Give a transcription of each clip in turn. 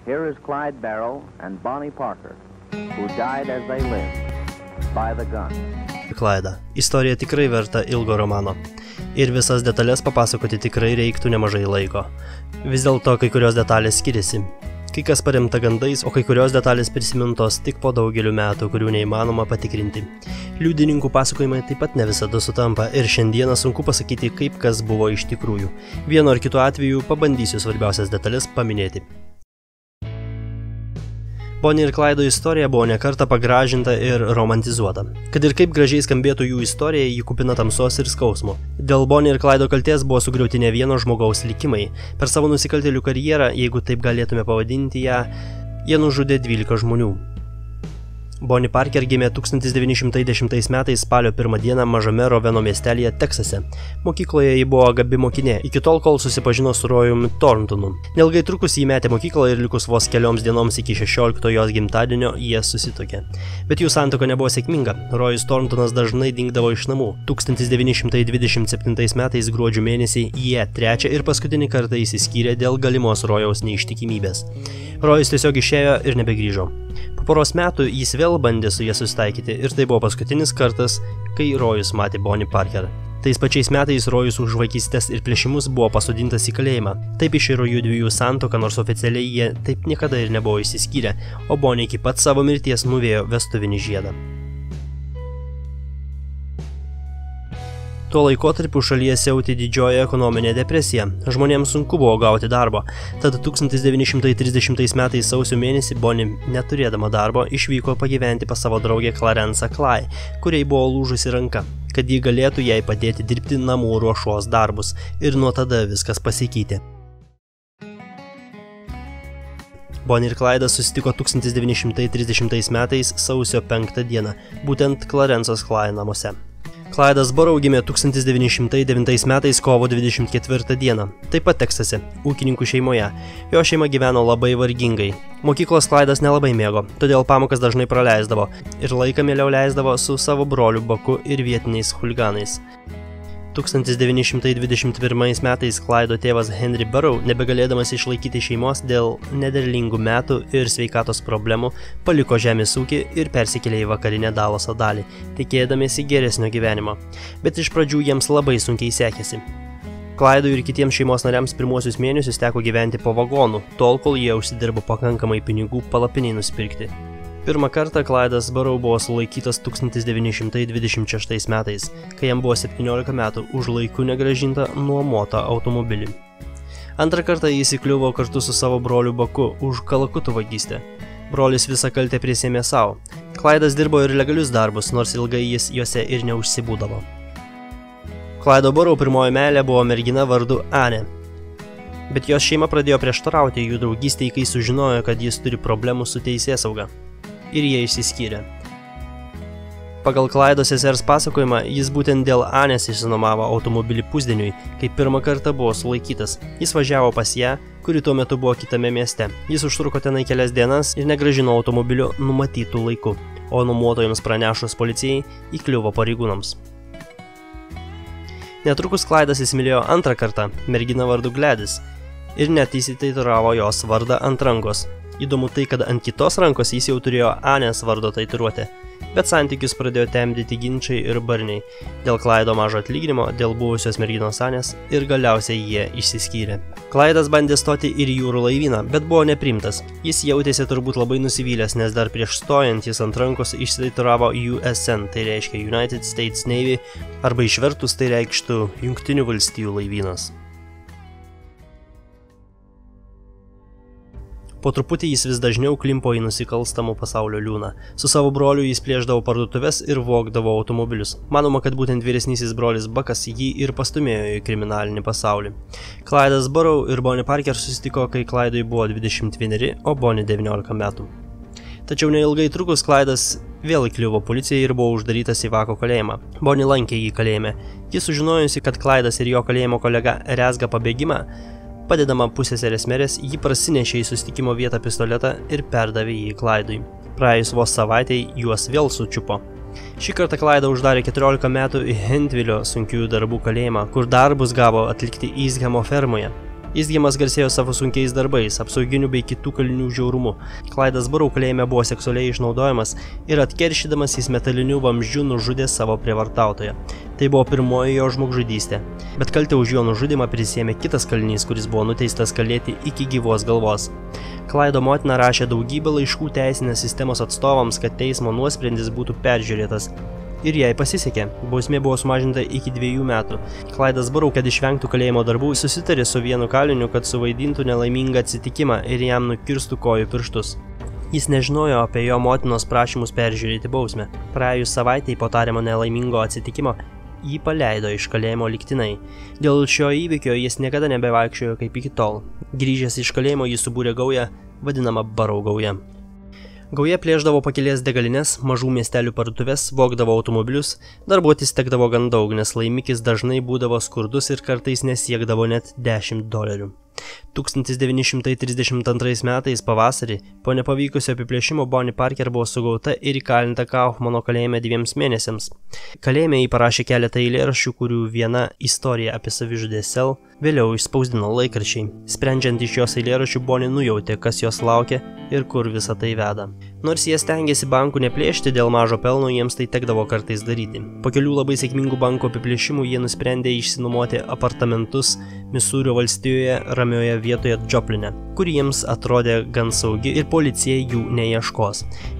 Here is Clyde Barrow and Bonnie Parker, who died as they lived, by the gun. Clyde. Istorija tikrai verta ilgo romano. Ir visas detalės papasakoti tikrai reiktų nemažai laiko. Vis dėlto kai kurios detalės skiriasi. Kai kas paremta gandais, o kai kurios detalės prisimintos tik po daugelių metų, kurių neįmanoma patikrinti. Liudininkų pasakojimai taip pat ne visada sutampa ir šiandieną sunku pasakyti, kaip kas buvo iš tikrųjų. Vienu ar kitu atveju pabandysiu svarbiausias detalės paminėti. Bonnie ir Clydo istorija buvo nekartą pagražinta ir romantizuota. Kad ir kaip gražiai skambėtų jų istorija, ji kupina tamsos ir skausmo. Dėl Bonnie ir Clydo kaltės buvo sugriauti ne vieno žmogaus likimai. Per savo nusikaltėlių karjerą, jeigu taip galėtume pavadinti ją, jie nužudė 12 žmonių. Bonnie Parker gimė 1910 metais spalio 1 dieną mažame Roveno miestelyje, Teksase. Mokykloje ji buvo gabi mokinė, iki tol, kol susipažino su Royumi Thorntonu. Neilgai trukus jį metė mokyklą ir likus vos kelioms dienoms iki 16 jos gimtadienio jie susituokė. Bet jų santuoka nebuvo sėkminga. Royus Thorntonas dažnai dingdavo iš namų. 1927 metais gruodžio mėnesį jie trečią ir paskutinį kartą išsiskyrė dėl galimos Rojaus neištikimybės. Royus tiesiog išėjo ir nebegrįžo. Po poros metų jis vėl bandė su jie susitaikyti ir tai buvo paskutinis kartas, kai Royus matė Bonnie Parker. Tais pačiais metais Royus už vagystes ir plėšimus buvo pasodintas į kalėjimą. Taip iširo jų dviejų santuoka, nors oficialiai jie taip niekada ir nebuvo išsiskyrę, o Bonnie iki pat savo mirties nuvėjo vestuvinį žiedą. Tuo laikotarpiu šalyje siautė didžioji ekonominė depresija. Žmonėms sunku buvo gauti darbo. Tad 1930 metais sausio mėnesį Bonnie, neturėdama darbo, išvyko pagyventi pas savo draugę Clarence Clay, kuriai buvo lūžusi ranka, kad ji galėtų jai padėti dirbti namų ruošos darbus. Ir nuo tada viskas pasikeitė. Bonnie ir Clydas susitiko 1930 metais sausio 5 dieną, būtent Clarence'os Clay namuose. Clydas Barrow gimė 1909 metais kovo 24 dieną, taip pat Teksase, ūkininkų šeimoje. Jo šeima gyveno labai vargingai. Mokyklos Clydas nelabai mėgo, todėl pamokas dažnai praleisdavo ir laiką mieliau leisdavo su savo broliu Bucku ir vietiniais chuliganais. 1921 metais Clydo tėvas Henry Barrow, nebegalėdamas išlaikyti šeimos dėl nederlingų metų ir sveikatos problemų, paliko žemės ūkį ir persikėlė į vakarinę Dalaso dalį, tikėdamiesi geresnio gyvenimo. Bet iš pradžių jiems labai sunkiai sekėsi. Clydui ir kitiems šeimos nariams pirmuosius mėnesius teko gyventi po vagonų, tol kol jie užsidirbo pakankamai pinigų palapiniai nusipirkti. Pirmą kartą Clydas Barrow buvo sulaikytas 1926 metais, kai jam buvo 17 metų už laiku negrąžintą nuomotą automobilį. Antrą kartą jis įkliuvo kartu su savo broliu Bucku už kalakutų vagystę. Brolis visą kaltę prisiėmė savo. Clydas dirbo ir legalius darbus, nors ilgai jis juose ir neužsibūdavo. Clydo Barrow pirmoji meilė buvo mergina vardu Anne. Bet jos šeima pradėjo prieštarauti jų draugystei, kai sužinojo, kad jis turi problemų su teisėsauga. Ir jie išsiskyrė. Pagal Clydo sesers pasakojimą, jis būtent dėl Anės išsinuomavo automobilį pusdieniui, kai pirmą kartą buvo sulaikytas. Jis važiavo pas ją, kuri tuo metu buvo kitame mieste. Jis užtruko tenai kelias dienas ir negrąžino automobilio numatytų laiku, o nuomotojams pranešus policijai įkliuvo pareigūnams. Netrukus Clydas įsimylėjo antrą kartą, merginą vardu Gladys, ir net įsitaituravo jos vardą ant rankos. Įdomu tai, kad ant kitos rankos jis jau turėjo Anės vardo tatuiruotę, bet santykius pradėjo temdyti ginčai ir barniai dėl Clydo mažo atlyginimo, dėl buvusios merginos Anės ir galiausiai jie išsiskyrė. Clydas bandė stoti ir į jūrų laivyną, bet buvo nepriimtas. Jis jautėsi turbūt labai nusivylęs, nes dar prieš stojant jis ant rankos išsitaituravo USN, tai reiškia United States Navy, arba išvertus tai reikštų Jungtinių valstijų laivynas. Po truputį jis vis dažniau klimpo į nusikalstamų pasaulio liūną. Su savo broliu jis plėšdavo parduotuves ir vogdavo automobilius. Manoma, kad būtent vyresnysis brolis Buckas jį ir pastūmėjo į kriminalinį pasaulį. Clydas Barrow ir Bonnie Parker susitiko, kai Clydui buvo 21, o Bonnie 19 metų. Tačiau neilgai trukus Clydas vėl įkliuvo policijai ir buvo uždarytas į Vako kalėjimą. Bonnie lankė jį kalėjime. Jis sužinojusi, kad Clydas ir jo kalėjimo kolega rezga pabėgimą, padedama pusseserės Merės, jį prasinešė į susitikimo vietą pistoletą ir perdavė jį Clydui. Praėjus vos savaitei juos vėl sučiupo. Šį kartą Clydą uždarė 14 metų į Hentvilio sunkiųjų darbų kalėjimą, kur darbus gavo atlikti Easthamo fermoje. Easthamas garsėjo savo sunkiais darbais, apsauginių bei kitų kalinių žiaurumu. Clydas Barrow kalėjime buvo seksualiai išnaudojamas ir atkeršydamas jis metaliniu vamzdžiu nužudė savo prievartautoją. Tai buvo pirmoji jo žmogžudystė. Bet kaltę už jo nužudymą prisėmė kitas kalinys, kuris buvo nuteistas kalėti iki gyvos galvos. Clydo motina rašė daugybę laiškų teisinės sistemos atstovams, kad teismo nuosprendis būtų peržiūrėtas. Ir jai pasisekė. Bausmė buvo sumažinta iki 2 metų. Clydas Barrow, kad išvengtų kalėjimo darbų, susitarė su vienu kaliniu, kad suvaidintų nelaimingą atsitikimą ir jam nukirstų kojų pirštus. Jis nežinojo apie jo motinos prašymus peržiūrėti bausmę. Praėjus savaitei po tariamo nelaimingo atsitikimo, jį paleido iš kalėjimo lygtinai. Dėl šio įvykio jis niekada nebevaikščiojo kaip iki tol. Grįžęs iš kalėjimo jis subūrė gaują, vadinamą Barrow gauja. Gauja plėšdavo pakelės degalinės, mažų miestelių parduotuves, vogdavo automobilius, darbuotis tekdavo gan daug, nes laimikis dažnai būdavo skurdus ir kartais nesiekdavo net $10. 1932 metais pavasarį po nepavykusio apiplėšimo Bonnie Parker buvo sugauta ir įkalinta Kaufmano kalėjime 2 mėnesiams. Kalėjime jį parašė keletą eilėraščių, kurių viena istorija apie savižudę Sel vėliau išspausdino laikraščiai. Sprendžiant iš jos eilėraščių, Bonnie nujautė, kas jos laukia ir kur visa tai veda. Nors jie stengiasi bankų neplėšti dėl mažo pelno, jiems tai tekdavo kartais daryti. Po kelių labai sėkmingų banko apiplėšimų jie nusprendė išsinuomoti apartamentus Misūrio valstijoje ramioje vietoje Jopline, kuri jiems atrodė gan saugi ir policija jų neieškos.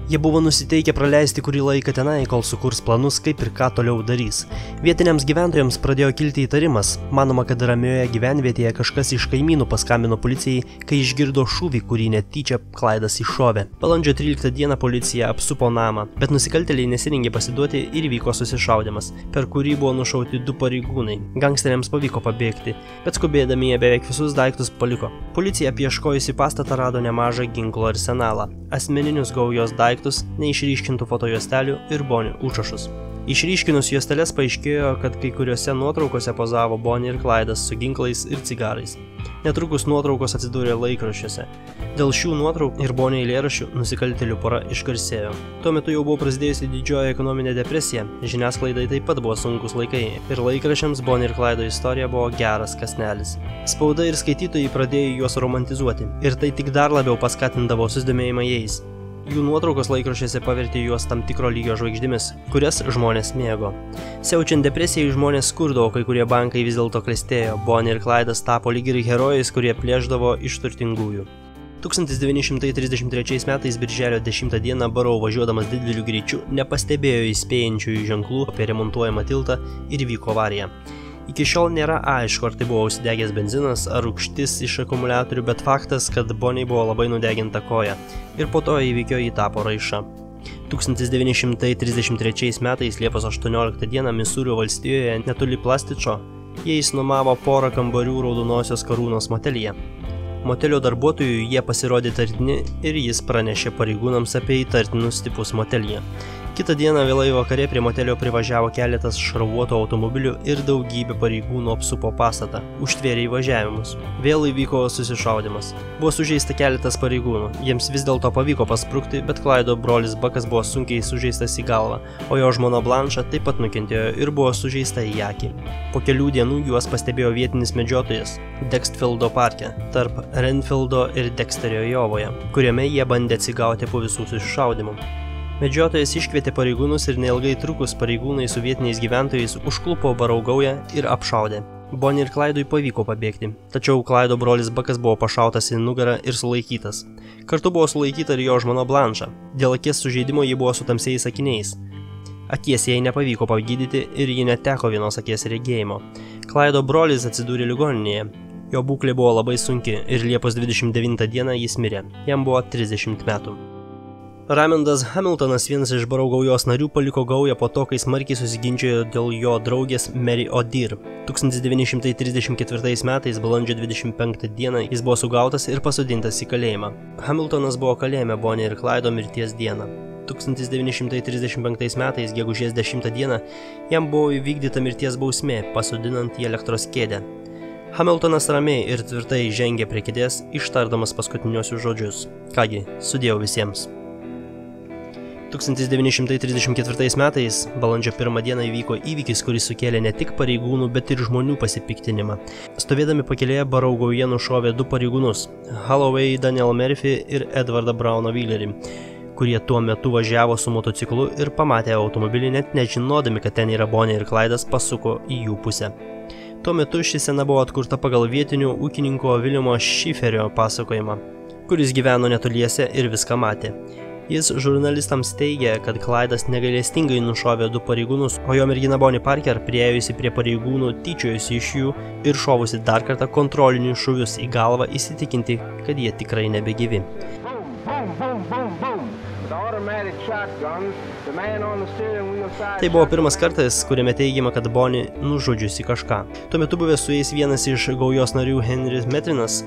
Jie buvo nusiteikę praleisti kurį laiką tenai, kol sukurs planus, kaip ir ką toliau darys. Vietiniams gyventojams pradėjo kilti įtarimas. Manoma, kad ramioje gyvenvietėje kažkas iš kaimynų paskambino policijai, kai išgirdo šūvį, kurį netyčia Clydas iššovė. Balandžio 13 dieną policija apsupo namą, bet nusikaltėliai nesirengė pasiduoti ir įvyko susišaudymas, per kurį buvo nušauti 2 pareigūnai. Gangsteriams pavyko pabėgti, bet skubėdami jie beveik visus daiktus paliko. Policija apieškojusi pastatą rado nemažą ginklo arsenalą, asmeninius gaujos daiktus, neišryškintų fotojuostelių ir Bonnie užrašus. Išryškinus juosteles paaiškėjo, kad kai kuriuose nuotraukose pozavo Bonnie ir Clydas su ginklais ir cigarais. Netrukus nuotraukos atsidūrė laikraščiuose. Dėl šių nuotraukų ir Bonnie eilėraščių nusikaltėlių pora išgarsėjo. Tuo metu jau buvo prasidėjusi didžioji ekonominė depresija, žiniasklaidai taip pat buvo sunkus laikai ir laikraščiams Bonnie ir Clydo istorija buvo geras kąsnelis. Spauda ir skaitytojai pradėjo juos romantizuoti ir tai tik dar labiau paskatindavo susidomėjimą jais. Jų nuotraukos laikraščiuose pavertė juos tam tikro lygio žvaigždėmis, kurias žmonės mėgo. Siaučiant depresijai žmonės skurdo, o kai kurie bankai vis dėlto klestėjo. Bonnie ir Clydas tapo lyg ir herojais, kurie plėšdavo iš turtingųjų. 1933 metais birželio 10 dieną Barrow važiuodamas dideliu greičiu nepastebėjo įspėjančiųjų ženklų apie remontuojamą tiltą ir įvyko avarija. Iki šiol nėra aišku, ar tai buvo užsidegęs benzinas ar rūgštis iš akumuliatorių, bet faktas, kad Bonnie buvo labai nudeginta koja ir po to įvykio jį tapo raiša. 1933 metais Liepos 18 dieną Misūrio valstijoje netoli Plastičo jie išsinuomavo porą kambarių Raudonosios karūnos motelyje. Motelio darbuotojų jie pasirodė įtartini ir jis pranešė pareigūnams apie įtartinus tipus motelyje. Kitą dieną vėlai vakare prie motelio privažiavo keletas šarvuotų automobilių ir daugybė pareigūnų apsupo pastatą, užtvėrė įvažiavimus. Vėl įvyko susišaudymas. Buvo sužeista keletas pareigūnų, jiems vis dėlto pavyko pasprukti, bet Clydo brolis Buckas buvo sunkiai sužeistas į galvą, o jo žmona Blanche taip pat nukentėjo ir buvo sužeista į akį. Po kelių dienų juos pastebėjo vietinis medžiotojas Dextfieldo parke, tarp Renfieldo ir Dexterio Jovoje, kuriame jie bandė atsigauti po visų susišaudymų. Medžiotojas iškvietė pareigūnus ir neilgai trukus pareigūnai su vietiniais gyventojais užklupo Barrow gaują ir apšaudė. Bonnie ir Clydui pavyko pabėgti, tačiau Clydo brolis Buckas buvo pašautas į nugarą ir sulaikytas. Kartu buvo sulaikyta ir jo žmona Blanche. Dėl akies sužeidimo ji buvo su tamsiais akiniais. Akies jai nepavyko pagydyti ir ji neteko vienos akies regėjimo. Clydo brolis atsidūrė ligoninėje. Jo būklė buvo labai sunki ir Liepos 29 dieną jis mirė. Jam buvo 30 metų. Raimondas Hamiltonas, vienas iš Barrow gaujos narių, paliko gaują po to, kai smarkiai susiginčijo dėl jo draugės Mary O'Dear. 1934 metais, balandžio 25 dieną, jis buvo sugautas ir pasodintas į kalėjimą. Hamiltonas buvo kalėjime Bonnie ir Clydo mirties dieną. 1935 metais, gegužės 10 dieną, jam buvo įvykdyta mirties bausmė, pasodinant į elektros kėdę. Hamiltonas ramiai ir tvirtai žengė prie kėdės, ištardamas paskutiniuosius žodžius. Kągi, sudėjau visiems. 1934 metais, balandžio 1 dieną įvyko įvykis, kuris sukėlė ne tik pareigūnų, bet ir žmonių pasipiktinimą. Stovėdami pakelėje Baraugauje nušovė 2 pareigūnus – Holloway Daniel Murphy ir Edvardą Browną Wheelerį, kurie tuo metu važiavo su motociklu ir pamatė automobilį, net nežinodami, kad ten yra Bonnie ir Clydas, pasuko į jų pusę. Tuo metu ši scena buvo atkurta pagal vietinių ūkininko Viljamo Šiferio pasakojimą, kuris gyveno netoliese ir viską matė. Jis žurnalistams teigė, kad Clydas negailestingai nušovė 2 pareigūnus, o jo mergina Bonnie Parker, priėjusi prie pareigūnų, tyčiojusi iš jų ir šovusi dar kartą kontrolinius šūvius į galvą, įsitikinti, kad jie tikrai nebegyvi. Tai buvo pirmas kartas, kuriame teigiama, kad Bonnie nužudžiusi kažką. Tuo metu buvęs su jais vienas iš gaujos narių Henris Metrinas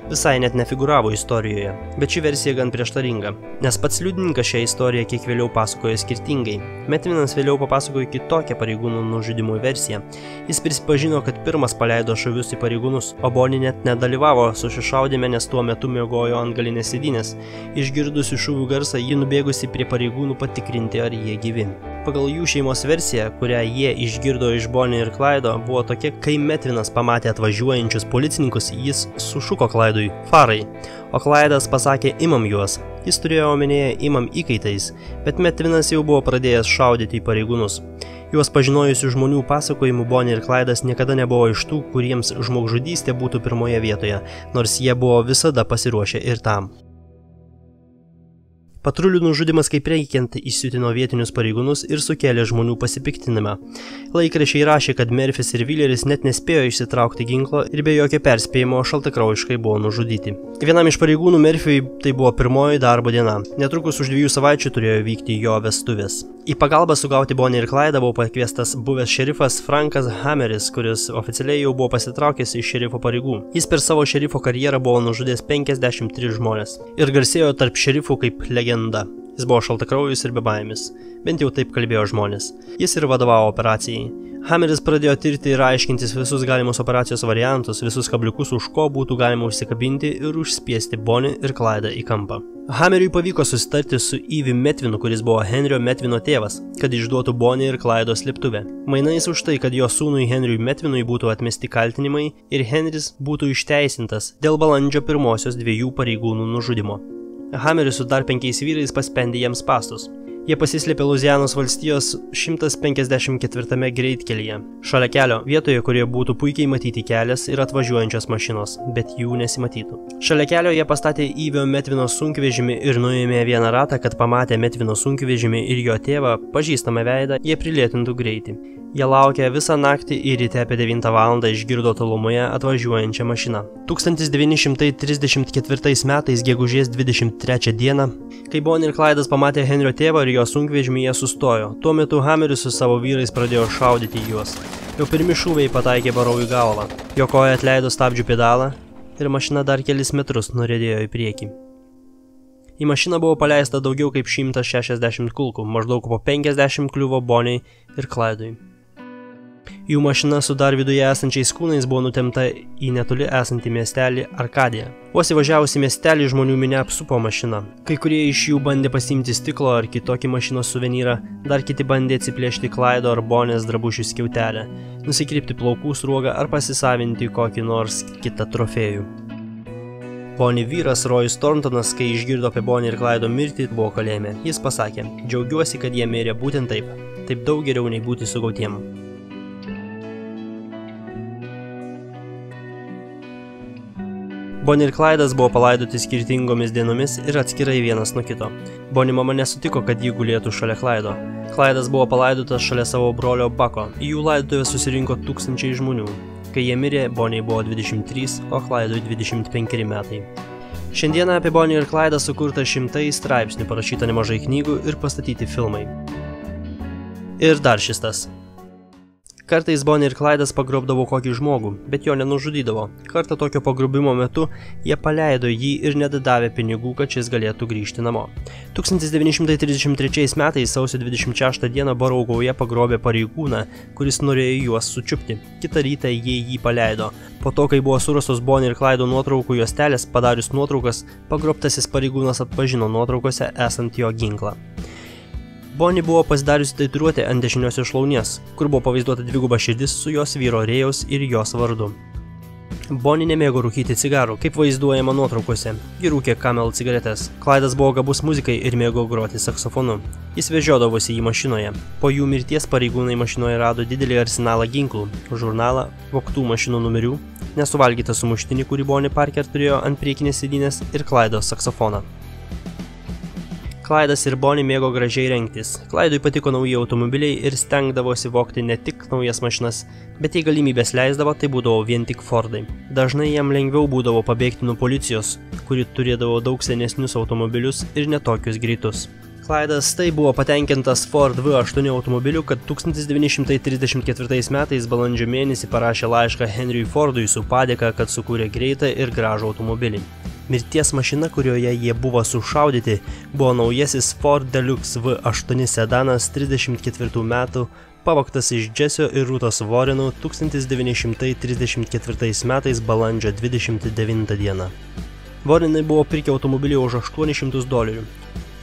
visai net nefiguravo istorijoje, bet ši versija gan prieštaringa, nes pats liudininkas šią istoriją kiek vėliau pasakojo skirtingai. Metrinas vėliau papasakojo kitokią pareigūnų nužudimo versiją. Jis prisipažino, kad pirmas paleido šūvius į pareigūnus, o Bonnie net nedalyvavo susišaudyme, nes tuo metu miegojo ant galinės sėdynės. Išgirdusi šūvių garsą, ji nubėgusi prie pareigūnų patikrinti, ar jie gyvi. Pagal jų šeimos versiją, kurią jie išgirdo iš Bonnie ir Clydo, buvo tokia, kai Metrinas pamatė atvažiuojančius policininkus, jis sušuko Clydui farai, o Clydas pasakė imam juos. Jis turėjo omenyje imam įkaitais, bet Metrinas jau buvo pradėjęs šaudyti į pareigūnus. Juos pažinojusių žmonių pasakojimų Bonnie ir Clydas niekada nebuvo iš tų, kuriems žmogžudystė būtų pirmoje vietoje, nors jie buvo visada pasiruošę ir tam. Patrulių nužudimas kaip reikiant įsiutino vietinius pareigūnus ir sukėlė žmonių pasipiktinimą. Laikraščiai rašė, kad Murphys ir Wheeleris net nespėjo išsitraukti ginklo ir be jokio perspėjimo šaltakraujiškai buvo nužudyti. Vienam iš pareigūnų Murphy tai buvo pirmoji darbo diena. Netrukus už 2 savaičių turėjo vykti jo vestuvės. Į pagalbą sugauti Bonnie ir Clydą buvo pakviestas buvęs šerifas Frankas Hammeris, kuris oficialiai jau buvo pasitraukęs iš šerifo pareigų. Jis per savo šerifo karjerą buvo nužudęs 53 žmonės ir garsėjo tarp šerifų kaip legenda. Jis buvo šaltakraujus ir bebaimis. Bent jau taip kalbėjo žmonės. Jis ir vadovavo operacijai. Hammeris pradėjo tirti ir aiškintis visus galimus operacijos variantus, visus kabliukus, už ko būtų galima užsikabinti ir užspiesti Bonnie ir Clydą į kampą. Hammeriui pavyko susitarti su Evie Metvinu, kuris buvo Henrio Metvino tėvas, kad išduotų Bonnie ir Clydo slėptuvę. Mainais už tai, kad jo sūnui Henriui Metvinui būtų atmesti kaltinimai ir Henris būtų išteisintas dėl balandžio 1-osios 2 pareigūnų nužudimo. Hammeris su dar 5 vyrais paspendė jiems spąstus. Jie pasislėpė Luzianos valstijos 154 greitkelyje. Šalia kelio, vietoje, kurioje būtų puikiai matyti kelias ir atvažiuojančios mašinos, bet jų nesimatytų. Šalia kelio jie pastatė Evio Metvino sunkvežimį ir nuėmė vieną ratą, kad pamatę Metvino sunkvežimį ir jo tėvą, pažįstamą veidą, jie prilėtintų greitį. Jie laukė visą naktį ir ryte apie 9 val. Išgirdo tolumoje atvažiuojančią mašiną. 1934 metais gegužės 23 dieną, kai Bonnie ir Clydas pamatė Henrio tėvą ir jo sunkvežimį, jie sustojo. Tuo metu Hammeris su savo vyrais pradėjo šaudyti juos. Jau pirmi šūviai pataikė Barau į galvą. Jo koja atleido stabdžių pedalą ir mašina dar kelis metrus nuriedėjo į priekį. Į mašiną buvo paleista daugiau kaip 160 kulkų, maždaug po 50 kliuvo Bonnie ir Clydui. Jų mašina su dar viduje esančiais kūnais buvo nutemta į netoli esantį miestelį Arkadiją. Vos įvažiavusi miestelį žmonių minia apsupo mašiną. Kai kurie iš jų bandė pasiimti stiklo ar kitokį mašinos suvenyrą, dar kiti bandė atsiplėšti Clydo ar Bonnies drabužių skiautelę, nusikrypti plaukų sruogą ar pasisavinti kokį nors kitą trofėjų. Bonnie vyras Royus Thorntonas, kai išgirdo apie Bonnie ir Clydo mirtį, buvo kalėjime. Jis pasakė, džiaugiuosi, kad jie mirė būtent taip. Taip daug geriau nei būti sugautiem. Bonnie ir Clydas buvo palaidoti skirtingomis dienomis ir atskirai vienas nuo kito. Bonnie mama nesutiko, kad jį gulėtų šalia Clydo. Clydas buvo palaidotas šalia savo brolio Bucko. Į jų laidotuvę susirinko tūkstančiai žmonių. Kai jie mirė, Bonnie buvo 23, o Clydui 25 metai. Šiandieną apie Bonnie ir Clydą sukurta šimtai straipsnių, parašyta nemažai knygų ir pastatyti filmai. Ir dar šis tas. Kartais Bonnie ir Clydas pagrobdavo kokį žmogų, bet jo nenužudydavo. Kartą tokio pagrobimo metu jie paleido jį ir nedadavė pinigų, kad šis galėtų grįžti namo. 1933 metais sausio 26 dieną Baraugauje pagrobė pareigūną, kuris norėjo juos sučiupti. Kitą rytą jie jį paleido. Po to, kai buvo surastos Bonnie ir Clydo nuotraukų juostelės, padarius nuotraukas, pagrobtasis pareigūnas atpažino nuotraukose esant jo ginklą. Bonnie buvo pasidariusi tatuiruotę ant dešiniosios šlaunies, kur buvo pavaizduota dviguba širdis su jos vyro Rėjaus ir jos vardu. Bonnie nemėgo rūkyti cigarų, kaip vaizduojama nuotraukose. Ji rūkė Camel cigaretės. Clydas buvo gabus muzikai ir mėgo groti saksofonu. Jis vežiodavosi jį mašinoje. Po jų mirties pareigūnai mašinoje rado didelį arsenalą ginklų, žurnalą, vogtų mašinų numerių, nesuvalgytą sumuštinį, kurį Bonnie Parker turėjo ant priekinės sėdynės, ir Clydo saksofoną. Clydas ir Bonnie mėgo gražiai rengtis. Clydui patiko nauji automobiliai ir stengdavosi vogti ne tik naujas mašinas, bet jei galimybės leisdavo, tai būdavo vien tik Fordai. Dažnai jam lengviau būdavo pabėgti nuo policijos, kuri turėdavo daug senesnius automobilius ir netokius greitus. Clydas tai buvo patenkintas Ford V8 automobiliu, kad 1934 metais balandžio mėnesį parašė laišką Henry'ui Fordui su padėka, kad sukūrė greitą ir gražų automobilį. Mirties mašina, kurioje jie buvo sušaudyti, buvo naujasis Ford Deluxe V8 sedanas 34 metų, pavogtas iš Jesse'o ir Ruthos Warrenų 1934 metais balandžio 29 dieną. Warrenai buvo pirkę automobilį už $800.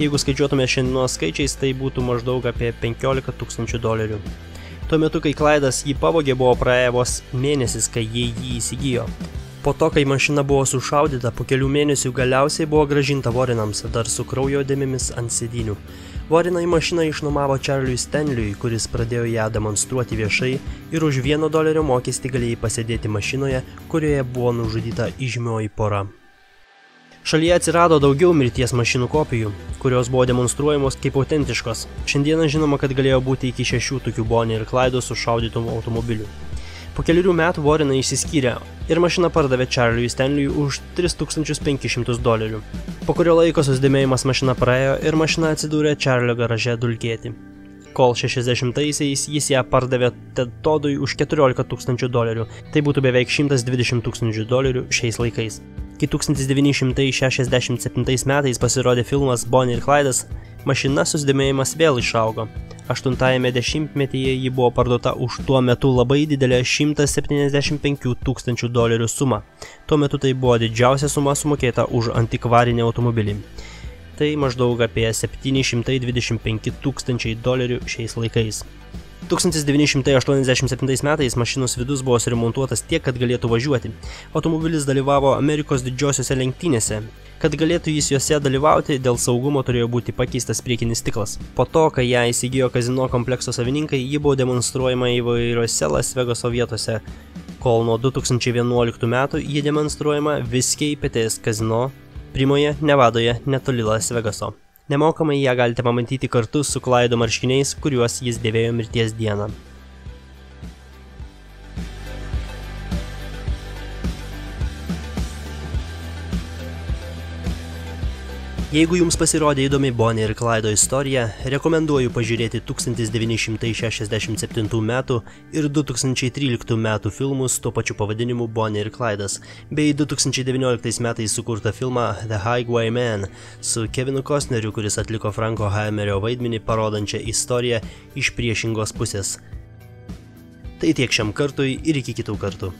Jeigu skaičiuotume šiandienos skaičiais, tai būtų maždaug apie $15 000. Tuo metu, kai Clydas jį pavogė, buvo praėję vos mėnesis, kai jie jį įsigijo. Po to, kai mašina buvo sušaudyta, po kelių mėnesių galiausiai buvo grąžinta Warrenams, dar su kraujo dėmėmis ant sėdynių. Warrenai mašiną išnuomavo Charliui Stanley'ui, kuris pradėjo ją demonstruoti viešai, ir už $1 mokestį galėjai pasėdėti mašinoje, kurioje buvo nužudyta įžymioji pora. Šalyje atsirado daugiau mirties mašinų kopijų, kurios buvo demonstruojamos kaip autentiškos. Šiandieną žinoma, kad galėjo būti iki 6 tokių Bonnie ir Clydo sušaudytų automobilių. Po kelių metų Warrenai išsiskyrė ir mašiną pardavė Charliui Stanley'ui už $3500. Po kurio laiko susidėmėjimas mašina praėjo ir mašina atsidūrė Charlio garaže dulkėti. Kol 60-aisiais jis ją pardavė Ted Toddui už $14 000, tai būtų beveik $120 000 šiais laikais. Kai 1967 metais pasirodė filmas Bonnie ir Clydas, mašina susidėmėjimas vėl išaugo. 8-ame dešimtmetyje ji buvo parduota už tuo metu labai didelę $175 000 sumą. Tuo metu tai buvo didžiausia suma sumokėta už antikvarinį automobilį. Tai maždaug apie $725 000 šiais laikais. 1987 metais mašinos vidus buvo suremontuotas tiek, kad galėtų važiuoti. Automobilis dalyvavo Amerikos didžiosiose lenktynėse. Kad galėtų jis juose dalyvauti, dėl saugumo turėjo būti pakeistas priekinis stiklas. Po to, kai ją įsigijo kazino komplekso savininkai, ji buvo demonstruojama įvairiose Las Vegaso vietose, kol nuo 2011 metų ji demonstruojama Whiskey Petes kazino Primoje, Nevadoje, netoli Las Vegaso. Nemokamai ją galite pamatyti kartu su Clydo marškiniais, kuriuos jis dėvėjo mirties dieną. Jeigu jums pasirodė įdomi Bonnie ir Clydo istorija, rekomenduoju pažiūrėti 1967 metų ir 2013 metų filmus tuo pačiu pavadinimu Bonnie ir Clydas, bei 2019 metais sukurtą filmą The Highwayman su Kevinu Costneriu, kuris atliko Franko Hammerio vaidmenį parodančią istoriją iš priešingos pusės. Tai tiek šiam kartui ir iki kitų kartų.